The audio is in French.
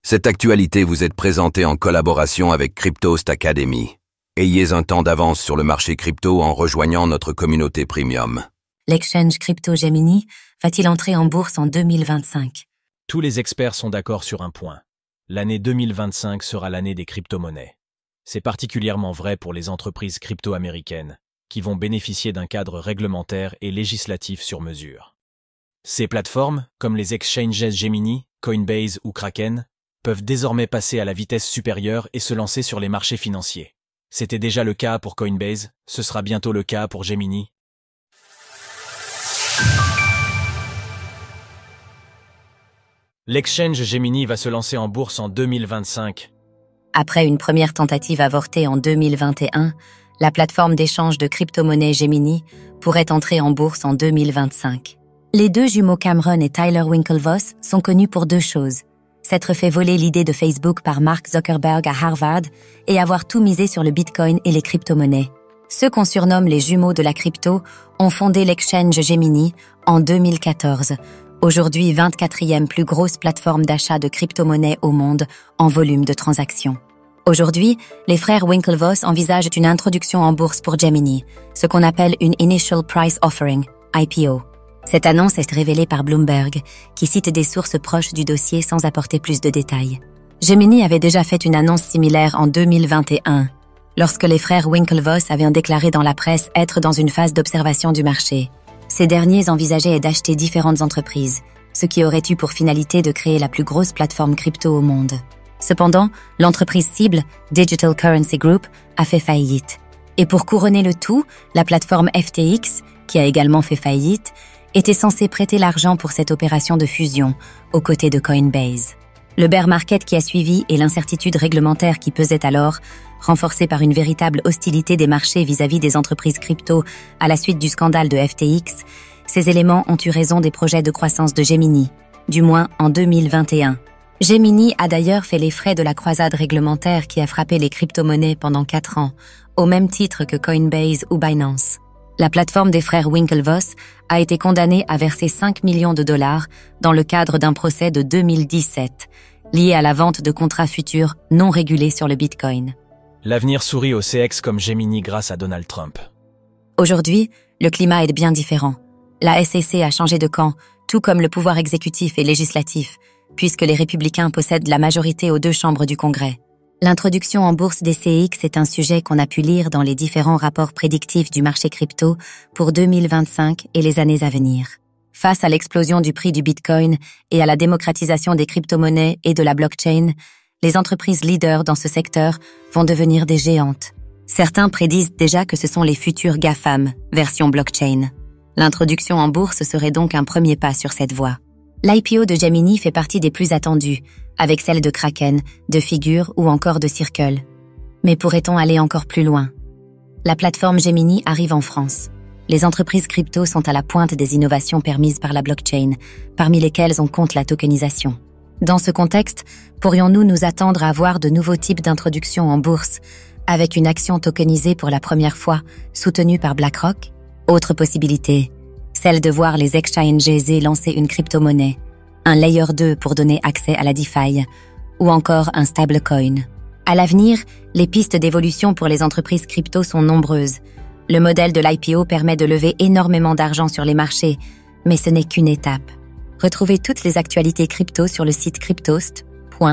Cette actualité vous est présentée en collaboration avec Cryptost Academy. Ayez un temps d'avance sur le marché crypto en rejoignant notre communauté premium. L'exchange crypto Gemini va-t-il entrer en bourse en 2025? Tous les experts sont d'accord sur un point. L'année 2025 sera l'année des crypto-monnaies. C'est particulièrement vrai pour les entreprises crypto-américaines, qui vont bénéficier d'un cadre réglementaire et législatif sur mesure. Ces plateformes, comme les exchanges Gemini, Coinbase ou Kraken, peuvent désormais passer à la vitesse supérieure et se lancer sur les marchés financiers. C'était déjà le cas pour Coinbase, ce sera bientôt le cas pour Gemini. L'exchange Gemini va se lancer en bourse en 2025. Après une première tentative avortée en 2021, la plateforme d'échange de crypto-monnaies Gemini pourrait entrer en bourse en 2025. Les deux jumeaux Cameron et Tyler Winklevoss sont connus pour deux choses: s'être fait voler l'idée de Facebook par Mark Zuckerberg à Harvard et avoir tout misé sur le Bitcoin et les crypto-monnaies. Ceux qu'on surnomme les jumeaux de la crypto ont fondé l'exchange Gemini en 2014, aujourd'hui 24e plus grosse plateforme d'achat de crypto-monnaies au monde en volume de transactions. Aujourd'hui, les frères Winklevoss envisagent une introduction en bourse pour Gemini, ce qu'on appelle une Initial Price Offering, IPO. Cette annonce est révélée par Bloomberg, qui cite des sources proches du dossier sans apporter plus de détails. Gemini avait déjà fait une annonce similaire en 2021, lorsque les frères Winklevoss avaient déclaré dans la presse être dans une phase d'observation du marché. Ces derniers envisageaient d'acheter différentes entreprises, ce qui aurait eu pour finalité de créer la plus grosse plateforme crypto au monde. Cependant, l'entreprise cible, Digital Currency Group, a fait faillite. Et pour couronner le tout, la plateforme FTX, qui a également fait faillite, était censée prêter l'argent pour cette opération de fusion, aux côtés de Coinbase. Le bear market qui a suivi et l'incertitude réglementaire qui pesait alors, renforcée par une véritable hostilité des marchés vis-à-vis des entreprises crypto à la suite du scandale de FTX, ces éléments ont eu raison des projets de croissance de Gemini, du moins en 2021. Gemini a d'ailleurs fait les frais de la croisade réglementaire qui a frappé les crypto-monnaies pendant 4 ans, au même titre que Coinbase ou Binance. La plateforme des frères Winklevoss a été condamnée à verser 5 millions de dollars dans le cadre d'un procès de 2017, lié à la vente de contrats futurs non régulés sur le Bitcoin. L'avenir sourit aux CX comme Gemini grâce à Donald Trump. Aujourd'hui, le climat est bien différent. La SEC a changé de camp, tout comme le pouvoir exécutif et législatif, puisque les républicains possèdent la majorité aux 2 chambres du Congrès. L'introduction en bourse des CX est un sujet qu'on a pu lire dans les différents rapports prédictifs du marché crypto pour 2025 et les années à venir. Face à l'explosion du prix du Bitcoin et à la démocratisation des crypto-monnaies et de la blockchain, les entreprises leaders dans ce secteur vont devenir des géantes. Certains prédisent déjà que ce sont les futurs GAFAM, version blockchain. L'introduction en bourse serait donc un premier pas sur cette voie. L'IPO de Gemini fait partie des plus attendus, avec celle de Kraken, de Figure ou encore de Circle. Mais pourrait-on aller encore plus loin? La plateforme Gemini arrive en France. Les entreprises crypto sont à la pointe des innovations permises par la blockchain, parmi lesquelles on compte la tokenisation. Dans ce contexte, pourrions-nous nous attendre à voir de nouveaux types d'introductions en bourse, avec une action tokenisée pour la première fois, soutenue par BlackRock? Autre possibilité, celle de voir les exchanges lancer une crypto-monnaie, un Layer 2 pour donner accès à la DeFi, ou encore un stablecoin. À l'avenir, les pistes d'évolution pour les entreprises crypto sont nombreuses. Le modèle de l'IPO permet de lever énormément d'argent sur les marchés, mais ce n'est qu'une étape. Retrouvez toutes les actualités crypto sur le site cryptost.fr.